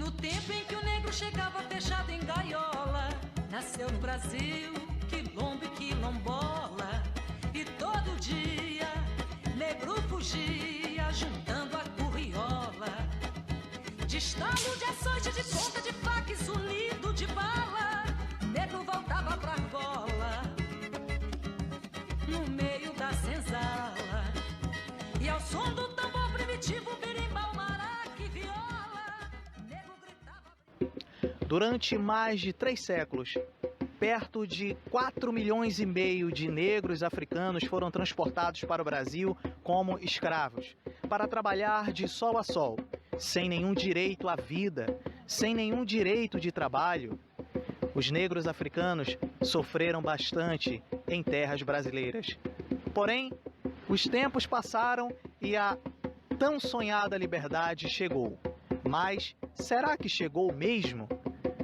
No tempo em que o negro chegava fechado em gaiola, nasceu no Brasil quilombo e quilombola. E todo dia negro fugia juntando a curriola. De estalo, de açoite, de ponta, de faca e sulido de bala, negro voltava pra Angola no meio da senzala. E ao som do tambor primitivo, berimbau, maraca e viola, negro gritava. Durante mais de 3 séculos, perto de 4,5 milhões de negros africanos foram transportados para o Brasil como escravos, para trabalhar de sol a sol, sem nenhum direito à vida, sem nenhum direito de trabalho. Os negros africanos sofreram bastante em terras brasileiras. Porém, os tempos passaram e a tão sonhada liberdade chegou. Mas será que chegou mesmo?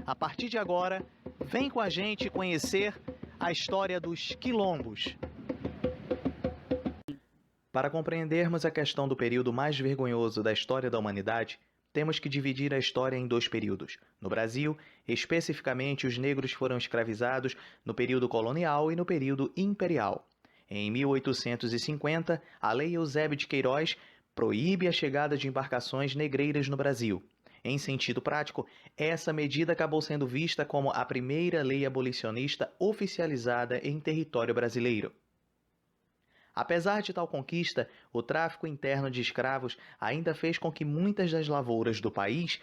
A partir de agora, vem com a gente conhecer a história dos quilombos. Para compreendermos a questão do período mais vergonhoso da história da humanidade, temos que dividir a história em 2 períodos. No Brasil, especificamente, os negros foram escravizados no período colonial e no período imperial. Em 1850, a Lei Eusébio de Queiroz proíbe a chegada de embarcações negreiras no Brasil. Em sentido prático, essa medida acabou sendo vista como a primeira lei abolicionista oficializada em território brasileiro. Apesar de tal conquista, o tráfico interno de escravos ainda fez com que muitas das lavouras do país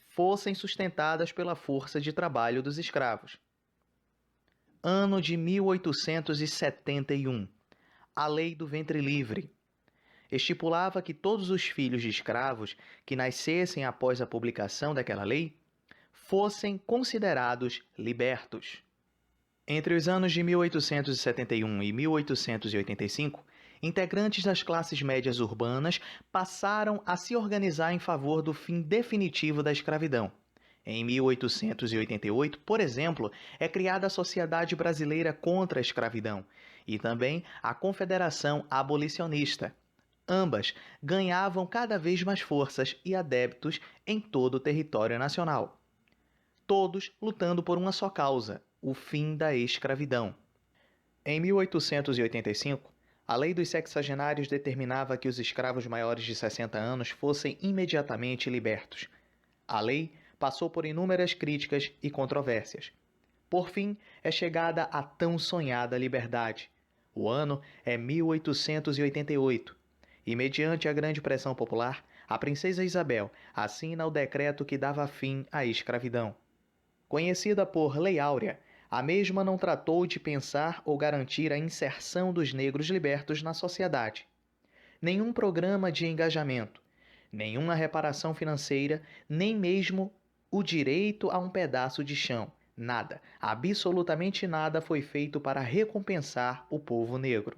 fossem sustentadas pela força de trabalho dos escravos. Ano de 1871. A Lei do Ventre Livre estipulava que todos os filhos de escravos que nascessem após a publicação daquela lei fossem considerados libertos. Entre os anos de 1871 e 1885, integrantes das classes médias urbanas passaram a se organizar em favor do fim definitivo da escravidão. Em 1888, por exemplo, é criada a Sociedade Brasileira contra a Escravidão e também a Confederação Abolicionista. Ambas ganhavam cada vez mais forças e adeptos em todo o território nacional. Todos lutando por uma só causa, o fim da escravidão. Em 1885, a Lei dos Sexagenários determinava que os escravos maiores de 60 anos fossem imediatamente libertos. A lei passou por inúmeras críticas e controvérsias. Por fim, é chegada a tão sonhada liberdade. O ano é 1888, e mediante a grande pressão popular, a princesa Isabel assina o decreto que dava fim à escravidão. Conhecida por Lei Áurea, a mesma não tratou de pensar ou garantir a inserção dos negros libertos na sociedade. Nenhum programa de engajamento, nenhuma reparação financeira, nem mesmo o direito a um pedaço de chão. Nada, absolutamente nada foi feito para recompensar o povo negro.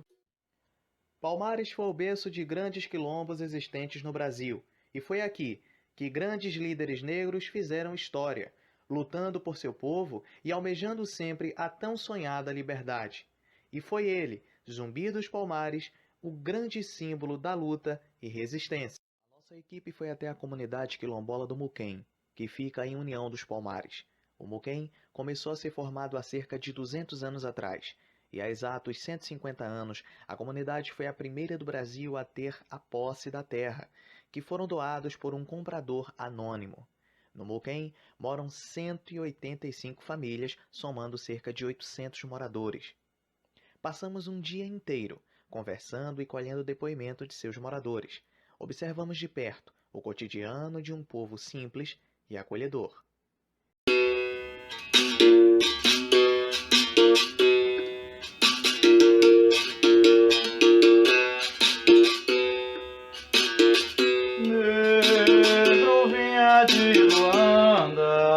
Palmares foi o berço de grandes quilombos existentes no Brasil, e foi aqui que grandes líderes negros fizeram história, lutando por seu povo e almejando sempre a tão sonhada liberdade. E foi ele, Zumbi dos Palmares, o grande símbolo da luta e resistência. A nossa equipe foi até a comunidade quilombola do Muquem, que fica em União dos Palmares. O Muquem começou a ser formado há cerca de 200 anos atrás, e há exatos 150 anos, a comunidade foi a primeira do Brasil a ter a posse da terra, que foram doados por um comprador anônimo. No Muquem moram 185 famílias, somando cerca de 800 moradores. Passamos um dia inteiro conversando e colhendo depoimento de seus moradores. Observamos de perto o cotidiano de um povo simples e acolhedor. Negro vinha de Luanda,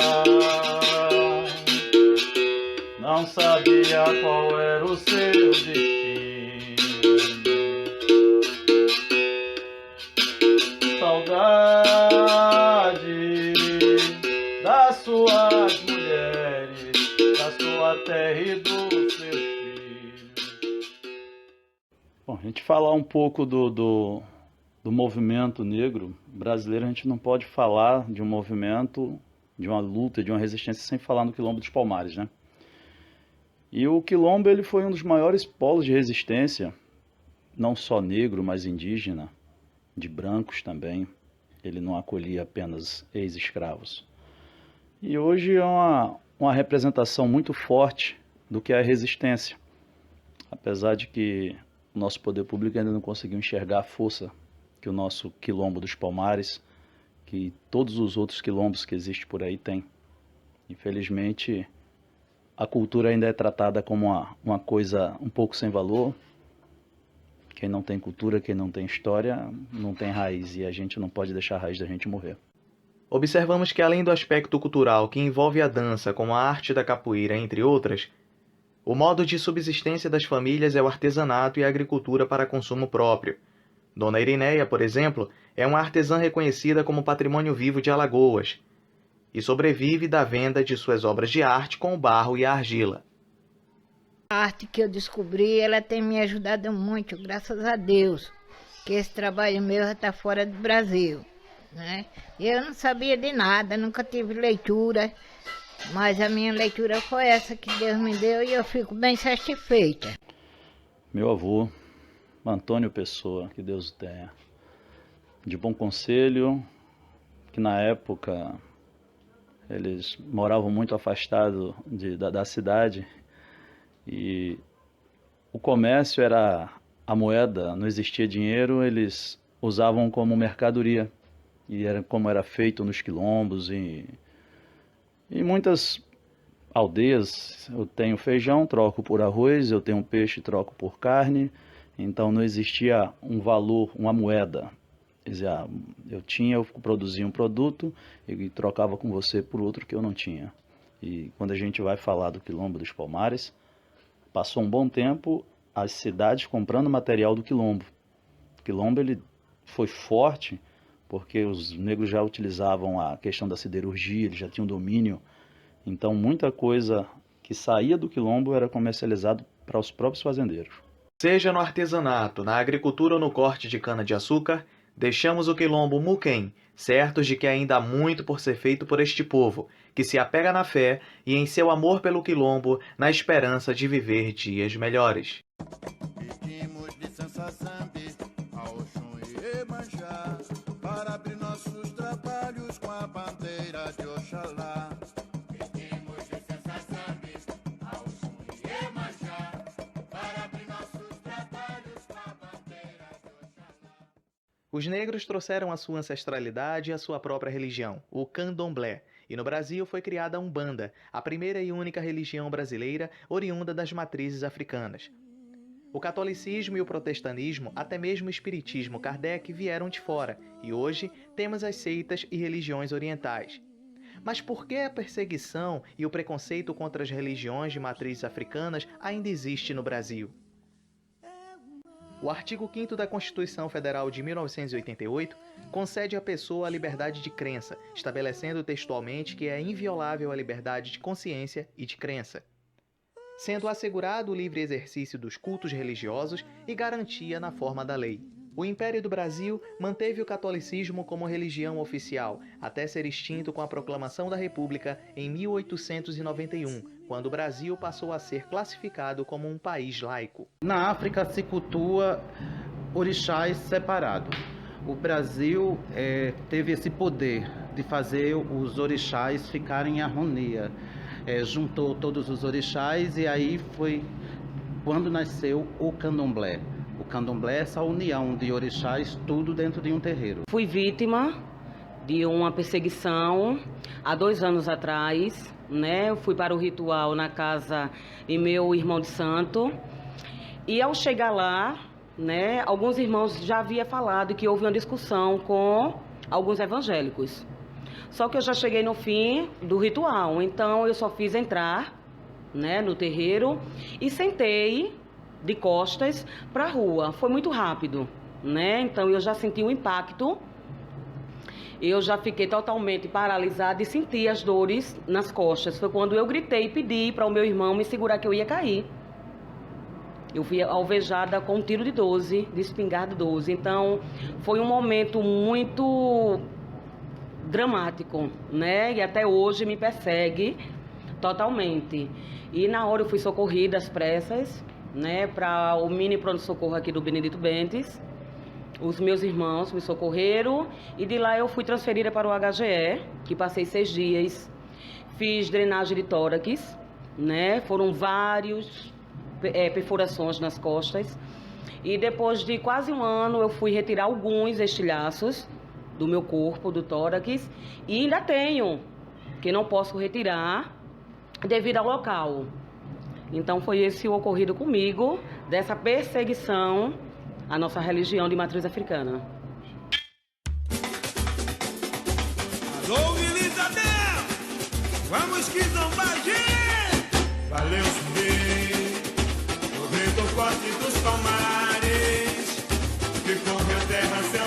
não sabia qual era o seu destino. Saudade das suas mulheres, da sua terra e dos seus filhos. Bom, a gente falar um pouco do movimento negro brasileiro, a gente não pode falar de um movimento, de uma luta, de uma resistência, sem falar no Quilombo dos Palmares, né? E o Quilombo ele foi um dos maiores polos de resistência, não só negro, mas indígena, de brancos também. Ele não acolhia apenas ex-escravos. E hoje é uma representação muito forte do que é a resistência. Apesar de que o nosso poder público ainda não conseguiu enxergar a força que o nosso Quilombo dos Palmares, que todos os outros quilombos que existem por aí têm. Infelizmente, a cultura ainda é tratada como uma coisa um pouco sem valor. Quem não tem cultura, quem não tem história, não tem raiz, e a gente não pode deixar a raiz da gente morrer. Observamos que, além do aspecto cultural que envolve a dança, como a arte da capoeira, entre outras, o modo de subsistência das famílias é o artesanato e a agricultura para consumo próprio. Dona Irineia, por exemplo, é uma artesã reconhecida como patrimônio vivo de Alagoas e sobrevive da venda de suas obras de arte com o barro e a argila. A arte que eu descobri, ela tem me ajudado muito, graças a Deus, que esse trabalho meu já está fora do Brasil, né? Eu não sabia de nada, nunca tive leitura, mas a minha leitura foi essa que Deus me deu e eu fico bem satisfeita. Meu avô, Antônio Pessoa, que Deus o tenha, de bom conselho, que na época eles moravam muito afastados da cidade, e o comércio era a moeda, não existia dinheiro, eles usavam como mercadoria. E era como era feito nos quilombos e em muitas aldeias. Eu tenho feijão, troco por arroz, eu tenho peixe, troco por carne. Então não existia um valor, uma moeda. Quer dizer, eu produzia um produto e trocava com você por outro que eu não tinha. E quando a gente vai falar do Quilombo dos Palmares, passou um bom tempo as cidades comprando material do Quilombo. O Quilombo ele foi forte porque os negros já utilizavam a questão da siderurgia, eles já tinham domínio. Então muita coisa que saía do Quilombo era comercializado para os próprios fazendeiros. Seja no artesanato, na agricultura ou no corte de cana-de-açúcar, deixamos o Quilombo Muquem, certos de que ainda há muito por ser feito por este povo, que se apega na fé e em seu amor pelo Quilombo, na esperança de viver dias melhores. Pedimos licença, Zambi, ao Oxum e Iemanjá, para abrir nossos trabalhos com a bandeira de Oxalá. Pedimos licença, Zambi, ao Oxum e Iemanjá, para abrir nossos trabalhos com a bandeira de Oxalá. Os negros trouxeram a sua ancestralidade e a sua própria religião, o candomblé, e no Brasil foi criada a Umbanda, a primeira e única religião brasileira oriunda das matrizes africanas. O catolicismo e o protestantismo, até mesmo o espiritismo Kardec, vieram de fora, e hoje temos as seitas e religiões orientais. Mas por que a perseguição e o preconceito contra as religiões de matrizes africanas ainda existe no Brasil? O artigo 5º da Constituição Federal de 1988 concede à pessoa a liberdade de crença, estabelecendo textualmente que é inviolável a liberdade de consciência e de crença, sendo assegurado o livre exercício dos cultos religiosos e garantia na forma da lei. O Império do Brasil manteve o catolicismo como religião oficial, até ser extinto com a proclamação da República em 1891, quando o Brasil passou a ser classificado como um país laico. Na África se cultua orixás separados. O Brasil teve esse poder de fazer os orixás ficarem em harmonia. Juntou todos os orixás e aí foi quando nasceu o candomblé. O candomblé é essa união de orixás, tudo dentro de um terreiro. Fui vítima de uma perseguição há 2 anos atrás, né? Eu fui para o ritual na casa de meu irmão de santo e ao chegar lá, né, alguns irmãos já haviam falado que houve uma discussão com alguns evangélicos. Só que eu já cheguei no fim do ritual, então eu só fiz entrar, né, no terreiro e sentei de costas para a rua. Foi muito rápido, né? Então eu já senti o impacto, eu já fiquei totalmente paralisada e senti as dores nas costas. Foi quando eu gritei e pedi para o meu irmão me segurar que eu ia cair. Eu fui alvejada com um tiro de 12, de espingarda 12. Então, foi um momento muito dramático, né? E até hoje me persegue totalmente. E na hora eu fui socorrida às pressas, né? Para o mini pronto-socorro aqui do Benedito Bentes. Os meus irmãos me socorreram e de lá eu fui transferida para o HGE, que passei 6 dias. Fiz drenagem de tórax, né? Foram vários perfurações nas costas. E depois de quase um ano eu fui retirar alguns estilhaços do meu corpo, do tórax, e ainda tenho, que não posso retirar devido ao local. Então foi esse o ocorrido comigo, dessa perseguição à nossa religião de matriz africana. Alô, Vila Isabel! Vamos que zombar, gente! Valeu, zumbi! O vento forte dos palmares que corre a terra, céu